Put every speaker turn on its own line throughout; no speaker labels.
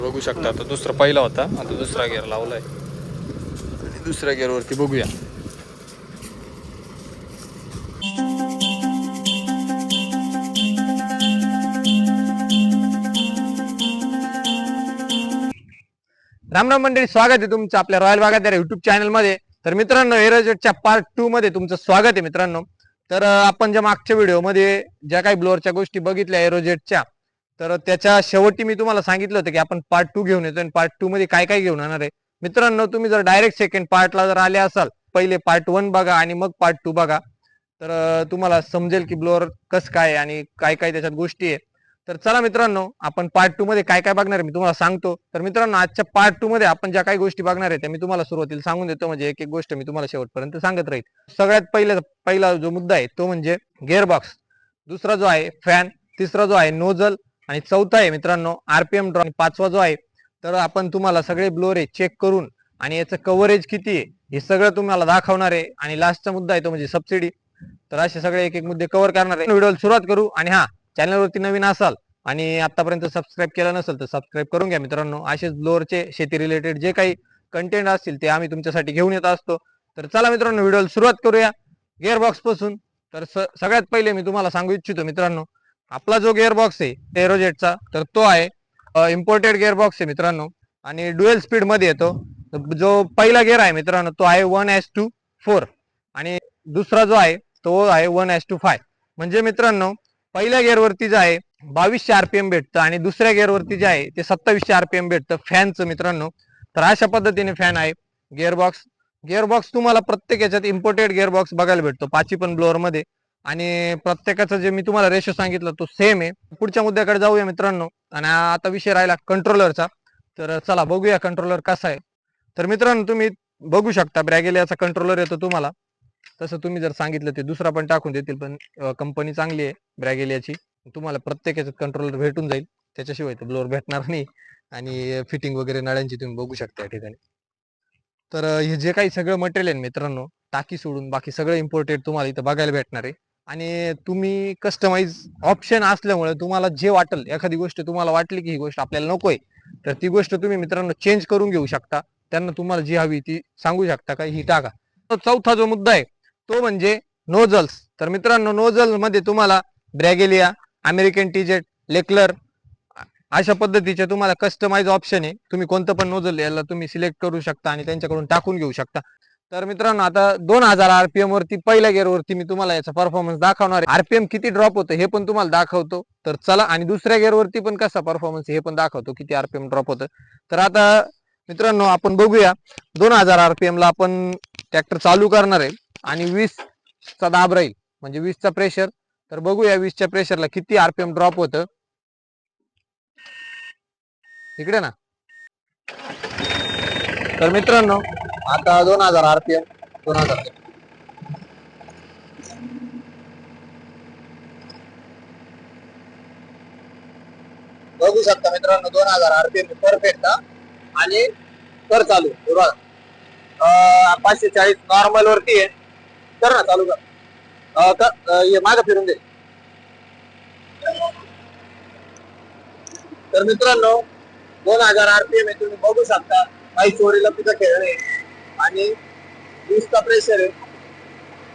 बघू शकता आता दुसरा पहिला होता, आता दुसरा गिअर लावलाय आणि दुसऱ्या गिअर वरती बघूया. राम राम मंडळी, स्वागत आहे तुमचं आपल्या रॉयल बागायत युट्यूब चॅनल मध्ये. तर मित्रांनो, एरोजेटच्या पार्ट 2 मध्ये तुमचं स्वागत आहे मित्रांनो. तर आपण ज्या मागच्या व्हिडिओमध्ये ज्या काही ब्लोअरच्या गोष्टी बघितल्या एरोजेटच्या, तर त्याच्या शेवटी मी तुम्हाला सांगितलं होतं की आपण पार्ट 2 घेऊन येतो आणि पार्ट 2 मध्ये काय काय घेऊन येणार आहे. मित्रांनो, तुम्ही जर डायरेक्ट सेकंड पार्टला जर आले असाल, पहिले पार्ट 1 बघा आणि मग पार्ट 2 बघा, तर तुम्हाला समजेल की ब्लोअर कसं काय आणि काय काय त्याच्यात गोष्टी आहे. तर चला मित्रांनो, आपण पार्ट 2 मध्ये काय काय बघणार आहे मी तुम्हाला सांगतो. तर मित्रांनो, आजच्या पार्ट 2 मध्ये आपण ज्या काही गोष्टी बघणार आहे त्या मी तुम्हाला सुरुवातीला सांगून देतो, म्हणजे एक एक गोष्ट मी तुम्हाला शेवटपर्यंत सांगत राहील. सगळ्यात पहिला जो मुद्दा आहे तो म्हणजे गिअरबॉक्स, दुसरा जो आहे फॅन, तिसरा जो आहे नोझल आणि चौथा आहे मित्रांनो आरपीएम ड्रॉप, पाचवा जो आहे तर आपण तुम्हाला सगळे ब्लोअर चेक करून आणि याचं कव्हरेज किती आहे हे सगळं तुम्हाला दाखवणार आहे. आणि लास्टचा मुद्दा आहे तो म्हणजे सबसिडी. तर असे सगळे एक एक मुद्दे कव्हर करणार आहे. व्हिडिओला सुरुवात करू. आणि हा, चॅनलवरती नवीन असाल आणि आतापर्यंत सबस्क्राईब केलं नसेल तर सबस्क्राईब करून घ्या मित्रांनो. असेच ब्लोअरचे शेती रिलेटेड जे काही कंटेंट असतील ते आम्ही तुमच्यासाठी घेऊन येत असतो. तर चला मित्रांनो, व्हिडिओला सुरुवात करूया गिअरबॉक्स पासून. तर सगळ्यात पहिले मी तुम्हाला सांगू इच्छितो मित्रांनो, आपला जो गिअरबॉक्स आहे एरोजेटचा, तर तो आहे इम्पोर्टेड गिअरबॉक्स आहे मित्रांनो आणि ड्युएल स्पीड मध्ये येतो. जो पहिला गिअर आहे मित्रांनो तो आहे 1:4 आणि दुसरा जो आहे तो आहे 1:5. म्हणजे मित्रांनो, पहिल्या गिअरवरती जे आहे 2200 आरपीएम भेटतं आणि दुसऱ्या गिअरवरती जे आहे ते 2700 आरपीएम भेटतं फॅनचं मित्रांनो. तर अशा पद्धतीने फॅन आहे. गिअरबॉक्स गिअरबॉक्स तुम्हाला प्रत्येक याच्यात इम्पोर्टेड गिअरबॉक्स बघायला भेटतो पाचही पण ब्लोअर मध्ये. आणि प्रत्येकाचं जे मी तुम्हाला रेशो सांगितलं तो सेम आहे. पुढच्या मुद्द्याकडे जाऊया मित्रांनो. आणि आता विषय राहिला कंट्रोलरचा. तर चला बघूया कंट्रोलर कसा आहे. तर मित्रांनो, तुम्ही बघू शकता ब्रॅगेलियाचा कंट्रोलर येतो तुम्हाला. तसं तुम्ही जर सांगितलं ते दुसरा पण टाकून देतील, पण कंपनी चांगली आहे ब्रॅगेलियाची. तुम्हाला प्रत्येक याच्यात कंट्रोलर भेटून जाईल, त्याच्याशिवाय तो ब्लोअर भेटणार नाही. आणि फिटिंग वगैरे नळ्यांची तुम्ही बघू शकता या ठिकाणी. तर हे जे काही सगळं मटेरियल आहे मित्रांनो, टाकी सोडून बाकी सगळं इम्पोर्टेड तुम्हाला इथं बघायला भेटणार आहे. आणि तुम्ही कस्टमाइज ऑप्शन असल्यामुळे तुम्हाला जे वाटेल, एखादी गोष्ट तुम्हाला वाटली की ही गोष्ट आपल्याला नकोय, तर ती गोष्ट तुम्ही मित्रांनो चेंज करून घेऊ शकता. त्यांना तुम्हाला जी हवी ती सांगू शकता का ही टाका. चौथा जो मुद्दा आहे तो म्हणजे नोझल्स. तर मित्रांनो, नोझल मध्ये तुम्हाला ब्रॅगेलिया, अमेरिकन टीजेट, लेक्लर अशा पद्धतीचे तुम्हाला कस्टमाइज ऑप्शन आहे. तुम्ही कोणतं पण नोझल याला तुम्ही सिलेक्ट करू शकता आणि त्यांच्याकडून टाकून घेऊ शकता. तर मित्रांनो, आता 2000 आरपीएम वरती पहिल्या गिअर वरती मी तुम्हाला याचा परफॉर्मन्स दाखवणार आहे. आरपीएम किती ड्रॉप होतं हे पण तुम्हाला दाखवतो. तर चला, आणि दुसऱ्या गिअर वरती पण कसा परफॉर्मन्स हे पण दाखवतो, किती आरपीएम ड्रॉप होतं. तर आता मित्रांनो आपण बघूया. 2000 आरपीएम ला आपण ट्रॅक्टर चालू करणार आहे आणि 20 चा दाब राहील, म्हणजे 20 चा प्रेशर. तर बघूया 20 च्या प्रेशरला किती आरपीएम ड्रॉप होतं. इकडे ना. तर मित्रांनो, आता 2000 आरपीएम, 2000 बघू शकता मित्रांनो, 2000 आरपीएम परफेक्ट. आणि कर चालू 540 नॉर्मल वरती आहे. कर ना चालू कर. मागे फिरून दे. तर मित्रांनो, 2000 आरपीएम आहे, तुम्ही बघू शकता. काही चोरीला तिथं खेळणे आणि 20 चा प्रेशर आहे,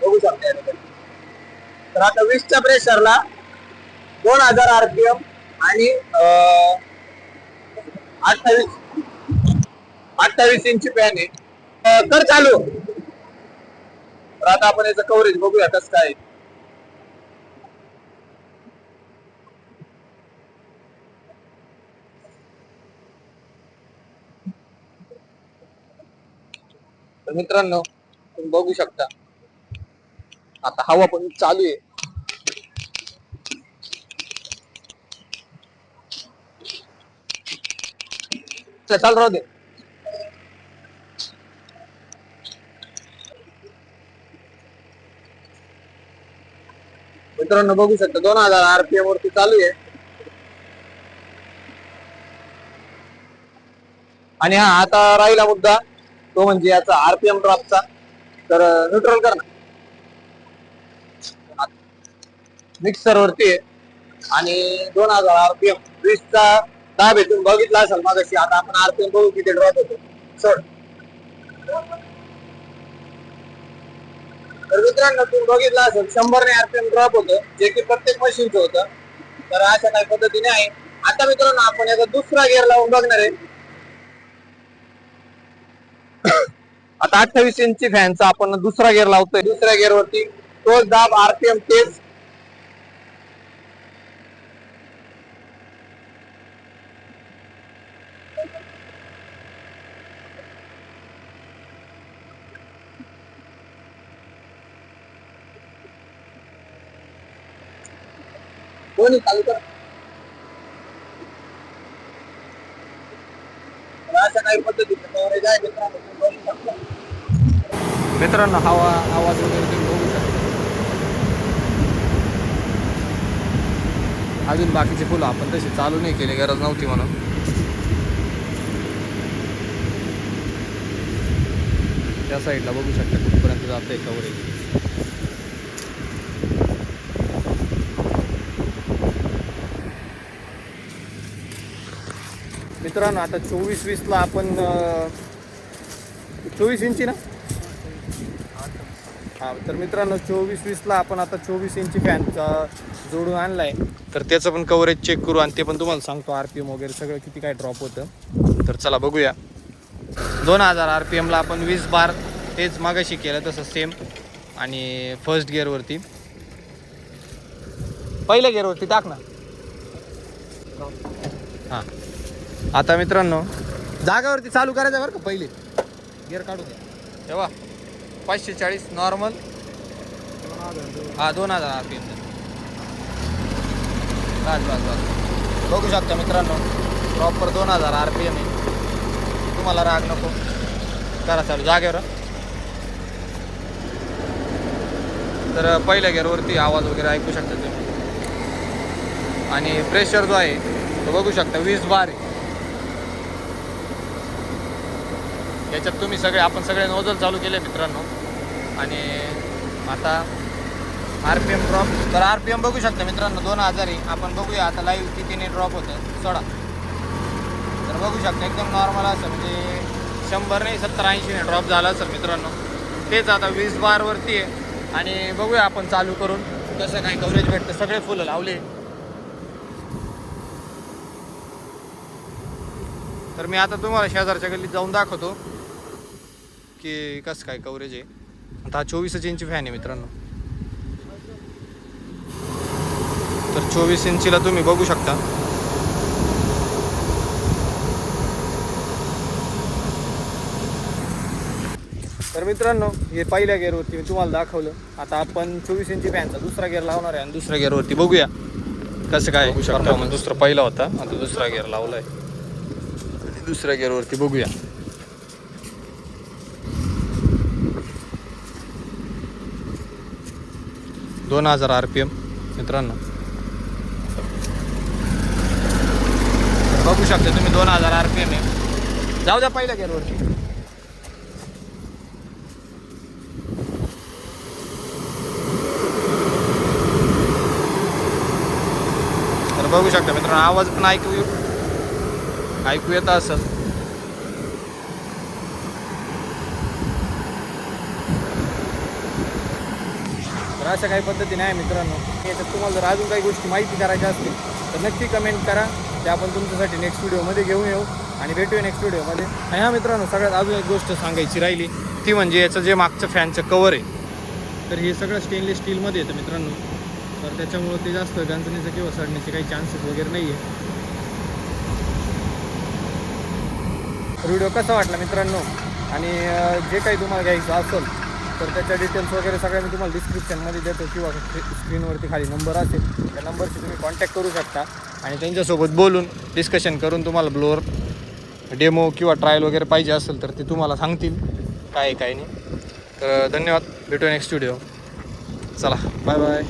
बघू शकता. तर आता 20 च्या प्रेशरला 2000 आरपीएम आणि 28 इंची पॅन आहे. कर चालू. तर आता आपण याचं कव्हरेज बघूया कसं काय. तर मित्रांनो, तुम्ही बघू शकता आता हवा पण चालू आहे. चालू राहू दे. मित्रांनो बघू शकता 2000 आरपीएम वरती चालू आहे. आणि हा आता राहिला मुद्दा तो म्हणजे याचा आरपीएम ड्रॉपचा. तर न्यूट्रल कर ना. मिक्सर वरती आहे आणि 2000 आरपीएम 20 चा दाब तुम्ही बघितला असेल मागाशी. आता आपण आरपीएम बघू किती ड्रॉप होतो. सोड. तर मित्रांनो तुम्ही बघितलं असेल 100 ने आरपीएम ड्रॉप होतं, जे की प्रत्येक मशीनचं होतं. तर अशा काही पद्धतीने आहे. आता मित्रांनो आपण याचा दुसरा गिअर लावून बघणार आहे. आता 28 इंची फॅनचा आपण दुसरा गिअर लावतोय. दुसऱ्या गिअर वरती तोच दाब, आरपीएम तेच. दोन्ही चालू कर. अशा काही पद्धतीने कव्हरेज आहे मित्रांनो, तुम्ही बघू शकता. मित्रांनो आवाज वगैरे तुम्ही बघू शकता. अजून बाकीचे फुलं आपण तशी चालू नाही केले, गरज नव्हती म्हणून. त्या साईडला बघू शकता कुठपर्यंत जाते कव्हरेज. मित्रांनो आता 24-20 ला आपण 24 इंची ना. हा तर मित्रांनो 24-20 ला आपण आता 24 इंची फॅनचा जोडून आणलाय. तर त्याचं पण कव्हरेज चेक करू आणि ते पण तुम्हाला सांगतो आरपीएम वगैरे सगळं किती काय ड्रॉप होतं. तर चला बघूया. 2000 आरपीएम ला आपण 20 बार तेच मागाशी केलं तसं सेम. आणि फर्स्ट गिअरवरती, पहिल्या गिअरवरती टाक ना. हां आता मित्रांनो जागावरती चालू करायचं बरं का. पहिले गिअर काढून द्या तेव्हा 540 नॉर्मल. हा 2000 आरपीएम. बस बघू शकता मित्रांनो प्रॉपर 2000 आरपीएम आहे. तुम्हाला राग नको करा चालू जागेवर. तर पहिल्या गिअरवरती आवाज वगैरे ऐकू शकता तुम्ही. आणि प्रेशर जो आहे तो बघू शकता 20 बार आहे. याच्यात तुम्ही आपण सगळे नोजल चालू केले मित्रांनो. आणि आता आरपीएम ड्रॉप. तर आरपीएम बघू शकता मित्रांनो 2000 आहे. आपण बघूया आता लाईव्ह कितीने ड्रॉप होतं. सोडा. तर बघू शकता एकदम नॉर्मल असं म्हणजे 100 नाही 70-80 ने ड्रॉप झाला असेल मित्रांनो. तेच आता 20 बारवरती आहे. आणि बघूया आपण चालू करून कसं काय कव्हरेज भेटतं. सगळे फुलं लावले. तर मी आता तुम्हाला शेजारच्या गल्लीत जाऊन दाखवतो की कसं काय कव्हरेज आहे. आता हा 24 इंची फॅन आहे मित्रांनो. तर 24 इंचीला तुम्ही बघू शकता. तर मित्रांनो हे पहिल्या गिअरवरती मी तुम्हाला दाखवलं. आता आपण 24 इंची फॅनचा दुसरा गिअर लावणार आहे आणि दुसऱ्या गिअरवरती बघूया कसं काय बघू शकता. आपण दुसरा पहिला होता आता दुसरा गिअर लावलाय. दुसऱ्या गिअरवरती बघूया. $2000 आरपीएम मित्रांनो. बघू शकता तुम्ही 2000 आरपीएम आहे. जाऊ द्या पहिल्या गिअरवरती. तर बघू शकता मित्रांनो आवाज पण ऐकू येत असेल. तर अशा काही पद्धतीने आहे मित्रांनो. याच्यात तुम्हाला जर अजून काही गोष्टी माहिती करायच्या असतील तर नक्की कमेंट करा. ते आपण तुमच्यासाठी नेक्स्ट व्हिडिओमध्ये घेऊन येऊ आणि भेटूया नेक्स्ट व्हिडिओमध्ये. आणि हा मित्रांनो सगळ्यात अजून एक गोष्ट सांगायची राहिली ती म्हणजे याचं जे मागचं फॅनचं कवर आहे तर हे सगळं स्टेनलेस स्टीलमध्ये येतं मित्रांनो. तर त्याच्यामुळं ते जास्त गंजण्याचं किंवा सडण्याचे काही चान्सेस वगैरे नाही आहे. व्हिडिओ कसा वाटला मित्रांनो आणि जे काही तुम्हाला घ्यायचं असेल तर त्याच्या डिटेल्स वगैरे सगळ्या मी तुम्हाला डिस्क्रिप्शनमध्ये देतो किंवा स्क्रीनवरती खाली नंबर असेल त्या नंबरशी तुम्ही कॉन्टॅक्ट करू शकता आणि त्यांच्यासोबत बोलून डिस्कशन करून तुम्हाला ब्लोअर डेमो किंवा ट्रायल वगैरे पाहिजे असेल तर ते तुम्हाला सांगतील काय नाही. तर धन्यवाद. भेटू नेक्स्ट व्हिडिओ. चला बाय बाय.